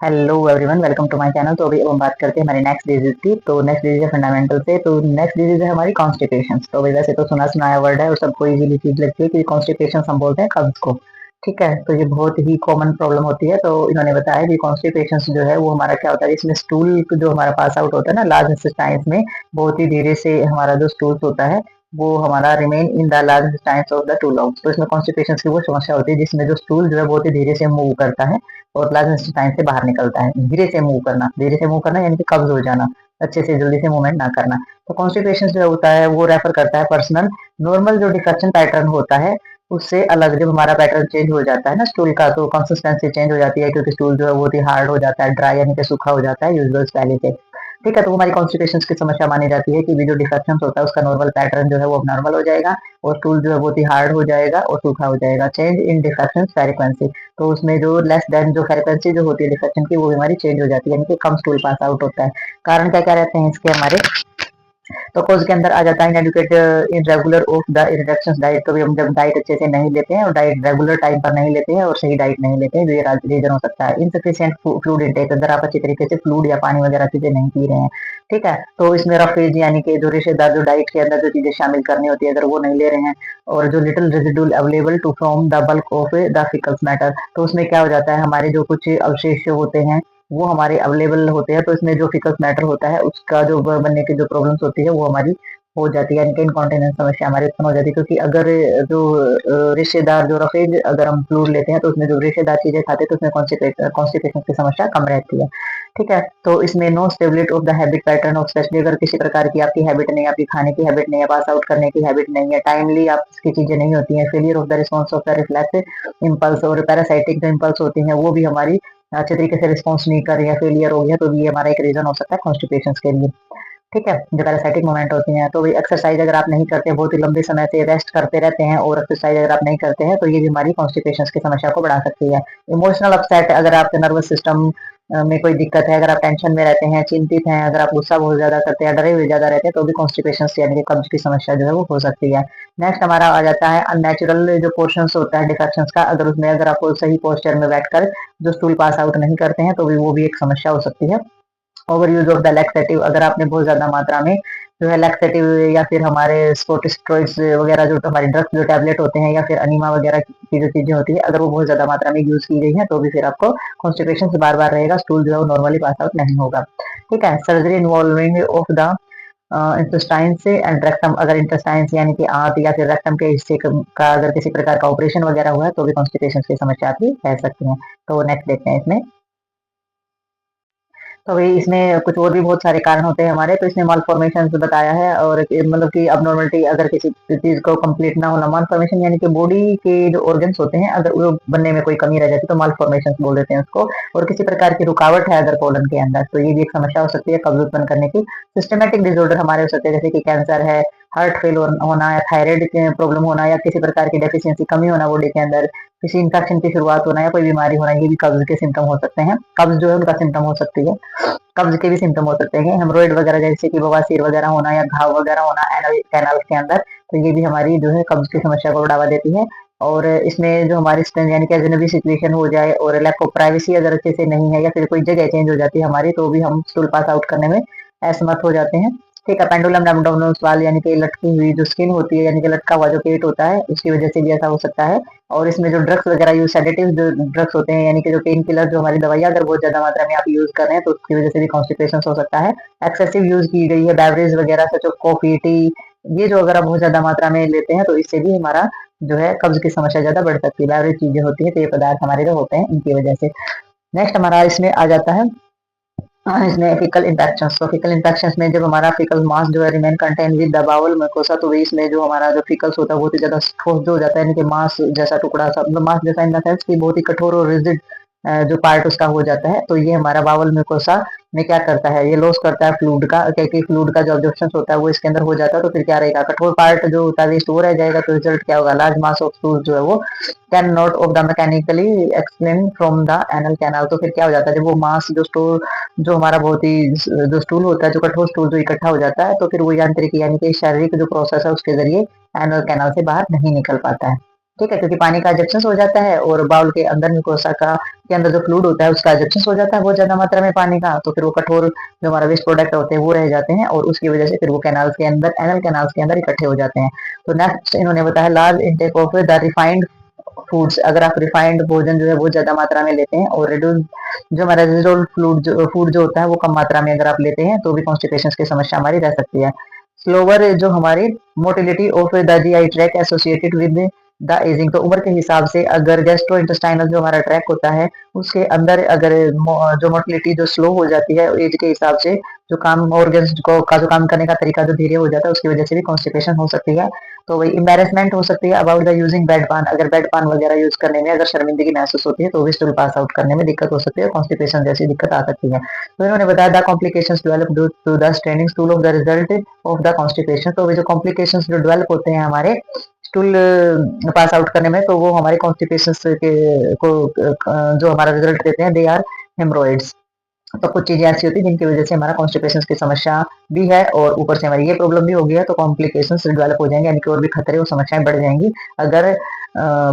Hello everyone, welcome to my channel. तो अभी अब हम बात करते हैं हमारी नेक्स्ट डिजीज की। तो नेक्स्ट डिजीज है फंडामेंटल से। तो नेक्स्ट डिजीज है हमारी कॉन्स्टिपेशन। तो अभी वैसे तो सुना सुनाया वर्ड है और सबको इजीली चीज लगती है कि कॉन्स्टिपेशन हम बोलते हैं कब्ज को। ठीक है, तो ये बहुत ही कॉमन प्रॉब्लम होती है। तो इन्होंने बताया कि कॉन्स्टिपेशन जो है वो हमारा क्या होता है, इसमें स्टूल जो हमारा पास आउट होता है ना लार्ज इंटेस्टाइन्स में, बहुत ही धीरे से हमारा जो स्टूल होता है वो हमारा remain in the large intestines of the two longs. तो इसमें कॉन्स्टिपेशन की वो समस्या होती है जिसमें जो स्टूल जो है बहुत ही धीरे से मूव करता है और लार्ज इंटेस्टाइन से बाहर निकलता है। धीरे से मूव करना यानी कि कब्ज हो जाना, अच्छे से जल्दी से मूवमेंट ना करना। तो कॉन्स्टिपेशन जो होता है वो रेफर करता है पर्सनल नॉर्मल जो डिफ्रैक्शन पैटर्न होता है उससे अलग। जब हमारा पैटर्न चेंज हो जाता है ना स्टूल का, तो कंसिस्टेंसी चेंज हो जाती है, क्योंकि स्टूल जो है बहुत ही हार्ड हो जाता है, ड्राई यानी कि सूखा हो जाता है यूजुअल स्टाइल से। ठीक है, तो हमारी कॉन्स्टिपेशन की समस्या मानी जाती है कि भी जो डिफ्रैक्शन होता है उसका नॉर्मल पैटर्न जो है वो अब नॉर्मल हो जाएगा और स्टूल जो है बहुत ही हार्ड हो जाएगा और सूखा हो जाएगा। चेंज इन डिफ्रैक्शन फ्रीक्वेंसी, तो उसमें जो लेस देन जो फ्रीक्वेंसी जो होती है डिफ्रैक्शन की वो भी हमारी चेंज हो जाती है, यानी कि कम स्टूल पास आउट होता है। कारण क्या क्या रहते हैं इसके हमारे, तो कोर्स के अंदर आ जाता है inadequate irregular of the introduction diet. तो भी हम जब डाइट अच्छे से नहीं लेते हैं और डाइट रेगुलर टाइम पर नहीं लेते हैं और सही डाइट नहीं लेते हैं, तो ये रीजन हो सकता है। इनसफिशिएंट फ्लूइड इंटेक, अगर आप अच्छी तरीके से फ्लूइड या पानी वगैरह चीजें नहीं पी रहे हैं। ठीक है, तो इसमें रफेज यानी कि जो रिश्तेदार जो डाइट के अंदर जो चीजें शामिल करनी होती है अगर वो नहीं ले रहे हैं, और जो little residual available to from the bulk of the faecals matter, तो उसमें क्या हो जाता है हमारे जो कुछ अवशेष होते हैं वो हमारे अवेलेबल होते हैं। तो इसमें जो फिकल्स मैटर होता है उसका जो बनने की जो प्रॉब्लम्स होती है वो हमारी हो जाती है, यानी कि इनकॉन्टिनेंस समस्या हमारी उत्पन्न हो जाती है। क्योंकि अगर जो रिश्तेदार जो रफेज अगर हम फ्लूइड लेते हैं तो उसमें जो रिश्तेदार चीजें खाते हैं तो उसमें कॉन्स्टिपेशन की समस्या कम रहती है। ठीक है, तो इसमें no stability of the habit pattern of, especially अगर किसी प्रकार की आपकी हैबिट नहीं है, आपकी खाने की हैबिट नहीं है, पास आउट करने की हैबिट नहीं है, टाइमली आपकी चीजें नहीं होती हैं, failure of the response of the reflex impulse और पैरासाइटिक जो इम्पल्स होती हैं वो भी हमारी अच्छे तरीके से रिस्पॉन्स नहीं कर रही है, फेलियर हो गया, तो ये हमारा एक रीजन हो सकता है कॉन्स्टिपेशन के लिए। ठीक है, जो पैरासाइटिक मूवमेंट होती हैं, तो एक्सरसाइज अगर आप नहीं करते हैं, बहुत ही लंबे समय से रेस्ट करते रहते हैं और एक्सरसाइज अगर आप नहीं करते हैं तो ये बीमारी कॉन्स्टिपेशन की समस्या को बढ़ा सकती है। इमोशनल अपसेट, अगर आपके नर्वस सिस्टम में कोई दिक्कत है, अगर आप टेंशन में रहते हैं, चिंतित हैं, अगर आप गुस्सा बहुत ज्यादा करते हैं, डरे हुए ज्यादा रहते हैं, तो भी कॉन्स्टिपेशन यानी कि कब्ज की समस्या जो है वो हो सकती है। नेक्स्ट हमारा आ जाता है अननेचुरल जो पोर्शन होता है डिफ्रैक्शन का, अगर उसमें अगर आप सही पोस्चर में बैठकर जो स्टूल पास आउट नहीं करते हैं तो भी वो भी एक समस्या हो सकती है। Over use of the laxative, अगर आपने बहुत ज्यादा मात्रा में जो है लैक्सेटिव या फिर हमारे स्पोर्टिस्ट्रॉइड्स वगैरह जो हमारे ड्रग्स जो टैबलेट होते हैं या फिर अनीमा वगैरह की जो चीजें होती है, अगर वो बहुत ज्यादा मात्रा में यूज की गई है तो भी फिर आपको कॉन्स्टिपेशन से बार बार रहेगा, स्टूल जो है वो नॉर्मली पास आउट नहीं होगा। ठीक है, surgery involving of the intestine से एंड रेक्टम, अगर इंटेस्टाइन यानी कि आंत या फिर रेक्टम के हिस्से का अगर किसी प्रकार का ऑपरेशन वगैरह हुआ है तो भी कॉन्स्टिपेशन की समस्या आपकी रह सकती है। तो नेक्स्ट देखते हैं इसमें। तो भाई इसमें कुछ और भी बहुत सारे कारण होते हैं हमारे, तो इसने मालफॉर्मेशन बताया है और मतलब कि अबनॉर्मलिटी, अगर किसी चीज को कंप्लीट ना होना, मालफॉर्मेशन यानी कि बॉडी के जो ऑर्गन्स होते हैं अगर वो बनने में कोई कमी रह जाती है तो मालफॉर्मेशन बोल देते हैं उसको। और किसी प्रकार की रुकावट है अगर कोलन के अंदर तो ये भी एक समस्या हो सकती है कब्ज उत्पन्न करने की। सिस्टमेटिक डिसऑर्डर हमारे हो सकते हैं, जैसे कि कैंसर है, हार्ट फेल होना या थायराइड प्रॉब्लम होना या किसी प्रकार की डेफिशिएंसी कमी होना बॉडी के अंदर, किसी इंफेक्शन की शुरुआत होना या कोई बीमारी होना, ये भी कब्ज के सिम्टम हो सकते हैं। कब्ज जो है उनका सिम्टम हो सकती है, कब्ज के भी सिम्टम हो सकते हैं, हेमरोइड वगैरह जैसे कि बवासीर वगैरह होना या घाव वगैरह होना एनल कैनाल के अंदर, तो ये भी हमारी जो है कब्ज की समस्या को बढ़ावा देती है। और इसमें जो हमारी स्ट्रेन यानी कि अजनबी सिचुएशन हो जाए और लैक ऑफ प्राइवेसी अगर अच्छे से नहीं है या फिर कोई जगह चेंज हो जाती है हमारी, तो भी हम स्टूल पास आउट करने में असमर्थ हो जाते हैं। ठीक है, पेंडुलम एब्डोमिनल वाल यानी कि लटकी हुई जो स्किन होती है यानी कि लटका हुआ जो पेट होता है उसकी वजह से भी ऐसा हो सकता है। और इसमें जो ड्रग्स वगैरह यूज, सेडेटिव जो ड्रग्स होते हैं यानी कि जो पेन किलर जो हमारी दवाइयाँ अगर बहुत ज्यादा मात्रा में आप यूज कर रहे हैं तो उसकी वजह से भी कॉन्स्टिपेशन हो सकता है। एक्सेसिव यूज की गई है बेवरेज वगैरह सच कॉफी टी, ये जो अगर आप बहुत ज्यादा मात्रा में लेते हैं तो इससे भी हमारा जो है कब्ज की समस्या ज्यादा बढ़ सकती है। बेवरेज चीजें होती है, पेय पदार्थ हमारे जो होते हैं इनकी वजह से। नेक्स्ट हमारा इसमें आ जाता है इसमें फीकल इंफेक्शंस। तो फीकल इंफेक्शंस में जब हमारा फीकल मास जो है remain contain with the bowel mucosa, तो इसमें जो हमारा जो फीकल्स होता है बहुत ही ज्यादा ठोस जो हो जाता है, यानी कि मास जैसा टुकड़ा सा, मतलब मास जैसा इन द सेंस कि बहुत ही कठोर और रिजिड जो पार्ट उसका हो जाता है। तो ये हमारा बाउल म्यूकोसा में क्या करता है, ये लॉस करता है फ्लूइड का, क्योंकि फ्लूइड का जो ऑब्जॉर्प्शन होता है वो इसके अंदर हो जाता है, तो फिर क्या रहेगा, कठोर पार्ट जो होता है वेस्ट हो रह जाएगा, तो रिजल्ट क्या होगा, लार्ज मास ऑफ फ्लूइड जो है वो can not of the mechanically explain from the anal canal. तो फिर क्या हो जाता है, जब वो मास जो स्टोर जो हमारा बहुत ही जो स्टूल होता है, जो कठोर स्टूल जो इकट्ठा हो जाता है, तो फिर वो यांत्रिक यानी कि शारीरिक जो प्रोसेस है उसके जरिए एनुअल कैनाल से बाहर नहीं निकल पाता है। ठीक है, क्योंकि पानी का एजेक्शन हो जाता है और बाउल के अंदर म्यूकोसा का के अंदर जो फ्लूइड होता है उसका एजेक्शन हो जाता है बहुत ज्यादा मात्रा में पानी का, तो फिर वो कठोर जो हमारा वेस्ट प्रोडक्ट होते हैं वो रह जाते हैं और उसकी वजह से फिर वो कैनाल्स के अंदर, एनल कैनाल्स के अंदर इकट्ठे हो जाते हैं। तो नेक्स्ट इन्होंने बताया large intake of the refined foods. अगर आप रिफाइंड भोजन जो है बहुत ज्यादा मात्रा में लेते हैं और रेड्यूस जो हमारा रेजिडुअल फूड जो होता है वो कम मात्रा में अगर आप लेते हैं तो भी कॉन्स्टिपेशन की समस्या हमारी रह सकती है। स्लोवर जो हमारी motility of the GI tract associated with the ageing, तो उम्र के हिसाब से अगर गैस्ट्रो इंटेस्टाइनल जो हमारा ट्रैक होता है उसके अंदर अगर जो मोटिलिटी जो स्लो हो जाती है एज के हिसाब से, जो काम ऑर्गन्स को का जो काम करने का तरीका जो धीरे हो जाता है उसकी वजह से भी कॉन्स्टिपेशन हो सकती है। तो वही एम्बेरसमेंट हो सकती है अबाउट द यूजिंग बेड पान, अगर बेड पान वगैरह यूज करने में अगर शर्मिंदगी महसूस होती है तो भी स्टूल पास आउट करने में दिक्कत हो सकती है, कॉन्स्टिपेशन जैसी दिक्कत आ सकती है। तो इन्होंने बताया the complications develop due to the straining stool of the result of the constipation, तो वे जो कॉम्प्लिकेशंस जो डेवलप होते हैं हमारे स्टूल पास आउट करने में तो वो हमारे कॉन्स्टिपेशंस के को जो हमारा रिजल्ट देते हैं दे आर हेमरोइड्स। तो कुछ चीजें ऐसी होती है जिनकी वजह से हमारा कॉन्स्टिपेशन की समस्या भी है और ऊपर से हमारी ये प्रॉब्लम भी हो गई है तो कॉम्प्लिकेशन डेवलप हो जाएंगे, यानी कि और भी खतरे और समस्याएं बढ़ जाएंगी। अगर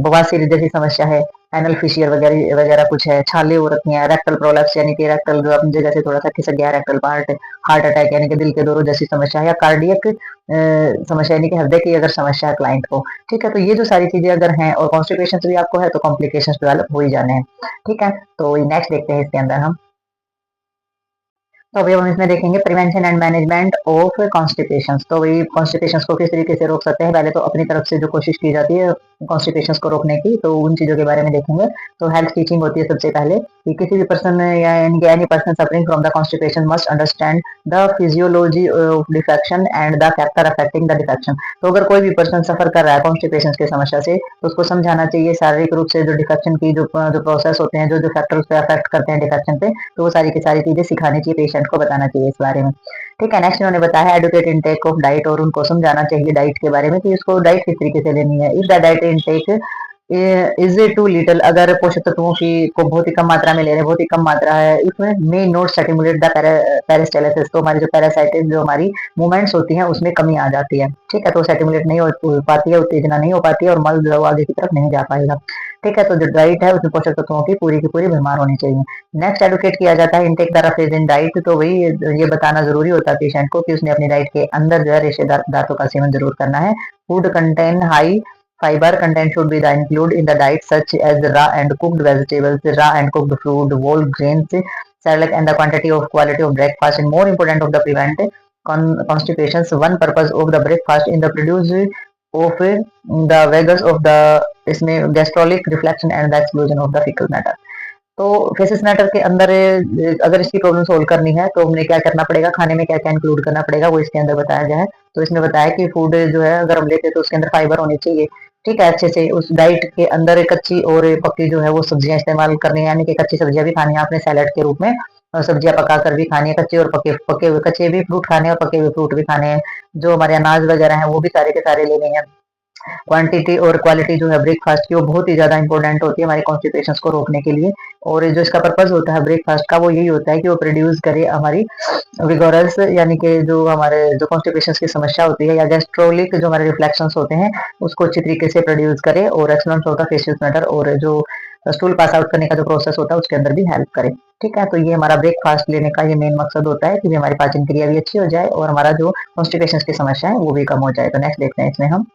बवासीर जैसी समस्या है, एनल फिशियर वगैरह वगैरह कुछ है, छाले हो रखी हैं, रेक्टल प्रोलैप्स यानी कि रेक्टल जो अपनी जगह से थोड़ा सा खिसक गया रेक्टल पार्ट, हार्ट अटैक यानी कि दिल के दौरों जैसी समस्या है, या कार्डियक समस्या यानी कि हृदय की अगर समस्या है क्लाइंट को। ठीक है, तो ये जो सारी चीजें अगर हैं और कॉन्स्टिपेशन भी आपको है तो कॉम्प्लिकेशन डेवलप हो ही जाने हैं। ठीक है, तो नेक्स्ट देखते हैं इसके अंदर हम। तो अभी हम इसमें देखेंगे prevention and management of constipation. तो वही कॉन्स्टिपेशन को किस तरीके से रोक सकते हैं, पहले तो अपनी तरफ से जो कोशिश की जाती है कॉन्स्टिपेशन को रोकने की, तो उन चीजों के बारे में देखेंगे। तो हेल्थ टीचिंग होती है सबसे पहले कि किसी भी पर्सन या any person suffering from the constipation must understand the physiology of defection and the factor affecting the defection. तो अगर कोई भी पर्सन सफर कर रहा है कॉन्स्टिपेशन की समस्या से तो उसको समझाना चाहिए शारीरिक रूप से जो डिफेक्शन की जो प्रोसेस होते हैं, जो फैक्टर उस पर अफेक्ट करते हैं डिफेक्शन पे, तो वो सारी की सारी चीजें सिखानी चाहिए, पेशेंट को बताना चाहिए इस बारे में। ठीक है, नेक्स्ट उन्होंने बताया एडुकेट इनटेक ऑफ डाइट, और उनको समझाना चाहिए डाइट के बारे में कि उसको डाइट किस तरीके से लेनी है। If the diet intake is too little, अगर पोषक तत्वों की को बहुत ही कम मात्रा में ले रहे हैं, बहुत ही कम मात्रा है इसमें, मे नोट स्टिमुलेट द पेरिस्टाल्सिस, तो हमारी जो पैरासाइटिस जो हमारी मूवमेंट्स होती हैं उसमें कमी आ जाती है। ठीक है, तो स्टिमुलेट नहीं हो पाती है, उत्तेजना नहीं हो पाती है और मल द्रव आगे की तरफ नहीं जा पाएगा। ठीक है, तो जो डाइट है उसमें पोषक तत्वों की पूरी भरमार होनी चाहिए। नेक्स्ट एडवोकेट किया जाता है intake the roughage in diet, तो वही ये बताना जरूरी होता है पेशेंट को कि उसने अपनी डाइट के अंदर जो है रेशेदार पदार्थों का सेवन जरूर करना है। Food contain high fiber content should be included in the diet such as raw and cooked vegetables, raw and cooked fruit, whole grains, cereal, and the quantity of quality of breakfast, and more important of the prevent constipations. One purpose of the breakfast in the produce of the vagus of the इसमें gastrolic reflection and the explosion of the fecal matter। तो faces matter के अंदर अगर इसकी problem solve करनी है तो हमें क्या करना पड़ेगा, खाने में क्या क्या इंक्लूड करना पड़ेगा वो इसके अंदर बताया गया है। तो इसमें बताया कि फूड जो है अगर हम लेते हैं तो उसके अंदर फाइबर होनी चाहिए। ठीक है, अच्छे से उस डाइट के अंदर कच्ची और पक्की जो है वो सब्जियां इस्तेमाल करनी है, यानी कि कच्ची सब्जियां भी खानी है आपने सैलेड के रूप में, और सब्जियां पका कर भी खानी है, कच्चे और पके पके हुए कच्चे भी फ्रूट खाने हैं और पके हुए फ्रूट भी खाने हैं। जो हमारे अनाज वगैरह है वो भी सारे के सारे लेने हैं। क्वांटिटी और क्वालिटी जो है ब्रेकफास्ट की वो बहुत ही ज्यादा इंपॉर्टेंट होती है हमारे कॉन्स्टिपेशन को रोकने के लिए। और जो इसका पर्पज होता है ब्रेकफास्ट का वो यही होता है कि वो प्रोड्यूस करे हमारी विगोरस, यानी कि जो हमारे जो कॉन्स्टिपेशन की समस्या होती है या गैस्ट्रोलिक जो हमारे रिफ्लेक्शंस होते हैं उसको अच्छी तरीके से प्रोड्यूस करे और एक्सलेंस होता है फेसिस मैटर, और जो स्टूल पास आउट करने का जो प्रोसेस होता है उसके अंदर भी हेल्प करे। ठीक है, तो ये हमारा ब्रेकफास्ट लेने का ये मेन मकसद होता है कि हमारी पाचन क्रिया भी अच्छी हो जाए और हमारा जो कॉन्स्टिपेशन की समस्या है वो भी कम हो जाए। तो नेक्स्ट देखते हैं इसमें हम।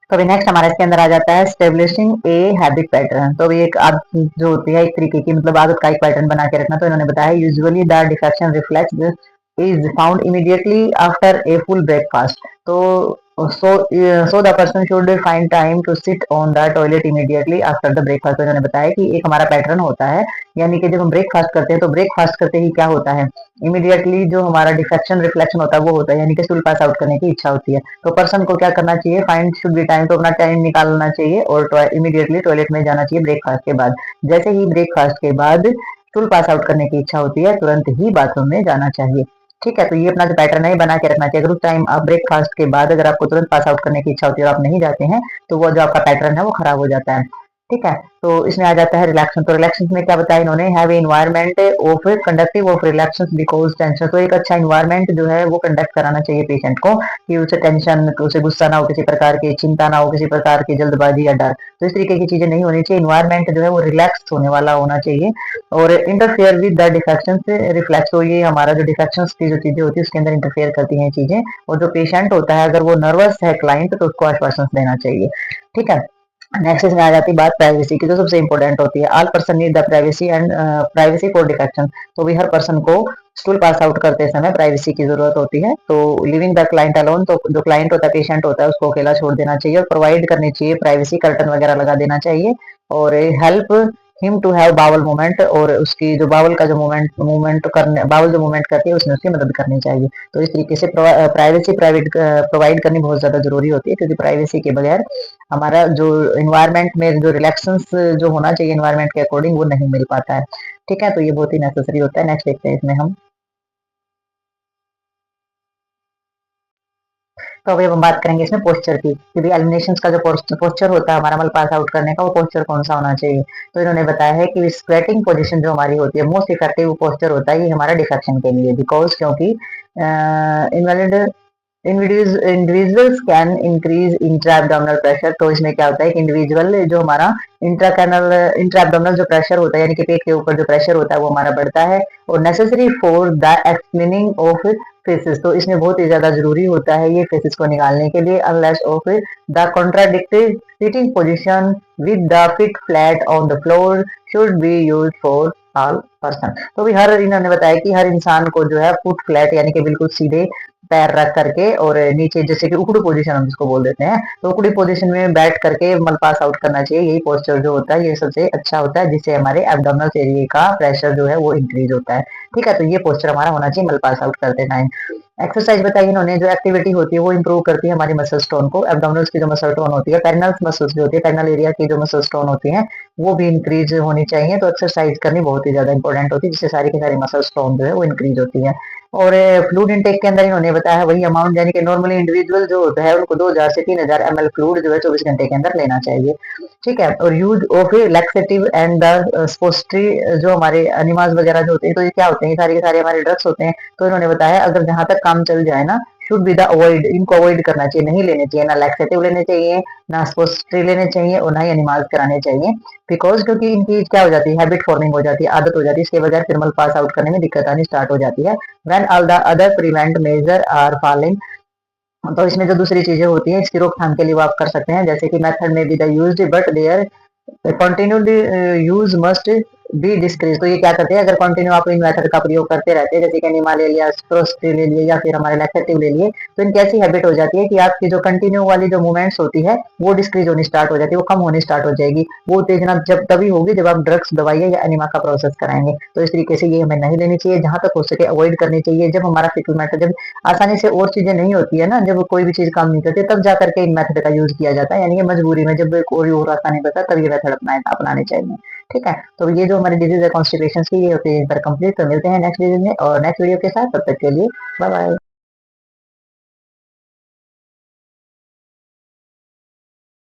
तो अभी नेक्स्ट हमारे इसके अंदर आ जाता है स्टेब्लिशिंग ए हैबिट पैटर्न। तो अभी एक आदत जो होती है एक तरीके की मतलब आदत का एक पैटर्न बना के रखना। तो इन्होंने बताया usually the defection reflex is found immediately after a full breakfast। तो so the person should find time to sit on the toilet immediately after the breakfast। तो इन्होंने बताया कि एक हमारा पैटर्न होता है, यानी कि जब हम ब्रेकफास्ट करते हैं तो ब्रेकफास्ट करते ही क्या होता है, इमीडिएटली जो हमारा डिफेक्शन रिफ्लेक्शन होता है वो होता है, यानी कि स्टूल पास आउट करने की इच्छा होती है। तो पर्सन को क्या करना चाहिए, फाइंड शुड बी टाइम, तो अपना टाइम निकालना चाहिए और इमीडिएटली टॉयलेट में जाना चाहिए ब्रेकफास्ट के बाद। जैसे ही ब्रेकफास्ट के बाद स्टूल पास आउट करने की इच्छा होती है तुरंत ही बाथरूम में जाना चाहिए। ठीक है, तो ये अपना जो पैटर्न है बना के रखना चाहिए। अगर उस टाइम आप ब्रेकफास्ट के बाद अगर आपको तुरंत पास आउट करने की इच्छा होती है और आप नहीं जाते हैं तो वो जो आपका पैटर्न है वो खराब हो जाता है। ठीक है। तो इसमें आ जाता है रिलैक्सेशन। तो रिलैक्सेशन में क्या बताया इन्होंने, have environment of conductive of relaxation because tension. तो एक अच्छा एनवायरनमेंट जो है वो कंडक्ट कराना चाहिए पेशेंट को, कि उसे टेंशन, उसे गुस्सा ना हो, किसी प्रकार की चिंता ना हो, किसी प्रकार की जल्दबाजी या डर, तो इस तरीके की चीजें नहीं होनी चाहिए। एनवायरनमेंट जो है वो रिलैक्स होने वाला होना चाहिए। और इंटरफेयर विद द डिफेक्शन से रिफ्लेक्स, तो ये हमारा जो डिफेक्शन की जो चीजें होती है उसके अंदर इंटरफेयर करती हैं चीजें। और जो पेशेंट होता है अगर वो नर्वस है क्लाइंट, तो उसको आश्वासन देना चाहिए। ठीक है। नेक्स्ट इसमें आ जाती है बात प्राइवेसी की, जो सबसे इंपॉर्टेंट होती है। All person need the privacy and privacy for defection. तो भी हर पर्सन को स्कूल पास आउट करते समय प्राइवेसी की जरूरत होती है। तो लिविंग द क्लाइंट अलोन, तो जो क्लाइंट होता है, पेशेंट होता है, उसको अकेला छोड़ देना चाहिए और प्रोवाइड करनी चाहिए प्राइवेसी, कर्टन वगैरह लगा देना चाहिए। और help him to have bowel movement, और उसकी जो बावल का जो मूवमेंट करने, बावल जो मूवमेंट करती है उसमें उसकी मदद करनी चाहिए। तो इस तरीके से प्राइवेसी प्रोवाइड करनी बहुत ज्यादा जरूरी होती है, क्योंकि प्राइवेसी के बगैर हमारा जो इन्वायरमेंट में जो रिलैक्सेंस जो होना चाहिए इन्वायरमेंट के अकॉर्डिंग, वो नहीं मिल पाता है। ठीक है। तो ये बहुत ही नेसेसरी होता है। नेक्स्ट देखते हैं इसमें हम। तो अभी हम बात करेंगे इसमें पोस्चर की, कि भी एलिमिनेशन का जो पोस्चर होता है हमारा मल पास आउट करने का, वो पोस्चर कौन सा होना चाहिए। तो इन्होंने बताया है कि स्क्वेटिंग पोजीशन जो हमारी होती है, मोस्ट इफेक्टिव पोस्चर होता है ये हमारा डिफेक्शन के लिए, बिकॉज क्योंकि invalid individuals can increase intra abdominal pressure. तो इसमें क्या होता है कि इंडिविजुअल जो हमारा इंट्रा एब्डोमिनल जो प्रेशर होता है, यानी कि पेट के ऊपर जो प्रेशर होता है वो हमारा बढ़ता है, और necessary for the explaining of faces. तो इसमें बहुत ही ज्यादा जरूरी होता है ये फेसिस को निकालने के लिए, unless of the contradictory sitting position with the fit flat on the floor should be use for all person. तो भी हर, इन्होंने बताया कि हर इंसान को जो है फुट फ्लैट यानी कि बिल्कुल सीधे पैर रख करके, और नीचे जैसे कि उकड़ू पोजीशन हम जिसको बोल देते हैं, तो उकड़ी पोजीशन में बैठ करके मल पास आउट करना चाहिए। यही पोस्चर जो होता है ये सबसे अच्छा होता है, जिससे हमारे एब्डोमिनल एरिया का प्रेशर जो है वो इंक्रीज होता है। ठीक है। तो ये पोस्चर हमारा होना चाहिए मल पास आउट करते टाइम। एक्सरसाइज बताइए इन्होंने, जो एक्टिविटी होती है वो इंप्रूव करती है हमारी मसल स्टोन को। एब्डोमिनल्स की जो मसल टोन होती है, पेरिनल मसल्स जो होती है, पेरिनल एरिया की जो मसल स्टोन होती है वो भी इंक्रीज होनी चाहिए। तो एक्सरसाइज करनी बहुत ही ज्यादा इंपॉर्टेंट होती है, जिससे सारी की सारी मसल स्टोन जो है वो इंक्रीज होती है। और फ्लूइड इनटेक के अंदर इन्होंने बताया है वही अमाउंट, यानी कि नॉर्मली इंडिविजुअल जो होता है उनको 2000 से 3000 ml फ्लूइड जो है 24 घंटे के अंदर लेना चाहिए। ठीक है। और use of laxative and the suppository, जो हमारे अनिमाज वगैरह जो होते हैं, तो ये क्या होते हैं, सारे के सारे हमारे ड्रग्स होते हैं। तो इन्होंने बताया अगर जहां तक काम चल जाए ना, शुड बी द अवॉइड, इनको अवॉइड करना चाहिए, नहीं लेने चाहिए, ना लैक्सेटिव लेने चाहिए, ना स्पोस्ट्री लेने चाहिए, और ना ही अनिमाज कराने चाहिए। बिकॉज क्योंकि इनकी क्या हो जाती है, हैबिट फॉर्मिंग हो जाती है, आदत हो जाती है, इसके बगैर फिर पास आउट करने में दिक्कत आनी स्टार्ट हो जाती है। When all the other prevent measure are following. तो इसमें जो दूसरी चीजें होती हैं इसकी रोकथाम के लिए वो आप कर सकते हैं, जैसे कि मेथड में be the used but there continuously use must be decrease. तो ये क्या करते हैं, अगर कंटिन्यू आप इन मेथड का प्रयोग करते रहते हैं, जैसे कि निमा ले लिया, स्प्रोस्ट्री ले लिए, या फिर हमारे लैक्सेटिव ले लिए, तो इनकी ऐसी हैबिट हो जाती है कि आपकी जो कंटिन्यू वाली जो मूवमेंट्स होती है वो डिस्क्रीज होनी स्टार्ट हो जाती है, वो कम होनी स्टार्ट हो जाएगी। वो उत्तेजना जब तभी होगी जब आप ड्रग्स, दवाइयाँ या एनिमा का प्रोसेस कराएंगे। तो इस तरीके से ये हमें नहीं लेनी चाहिए, जहां तक हो सके अवॉइड करनी चाहिए। जब हमारा फिकल मैटर, जब आसानी से और चीजें नहीं होती है ना, जब कोई भी चीज काम नहीं करती, तब जाकर के इन मेथड का यूज किया जाता है, यानी कि मजबूरी में जब कोई और रास्ता नहीं बचा तब ये मेथड अपनाने चाहिए। ठीक है। तो ये जो हमारी डिजीज है कॉन्स्टिपेशन की, ये होती है पर कंप्लीट। तो मिलते हैं नेक्स्ट डिजीज में और नेक्स्ट वीडियो के साथ, तब तक के लिए बाय बाय।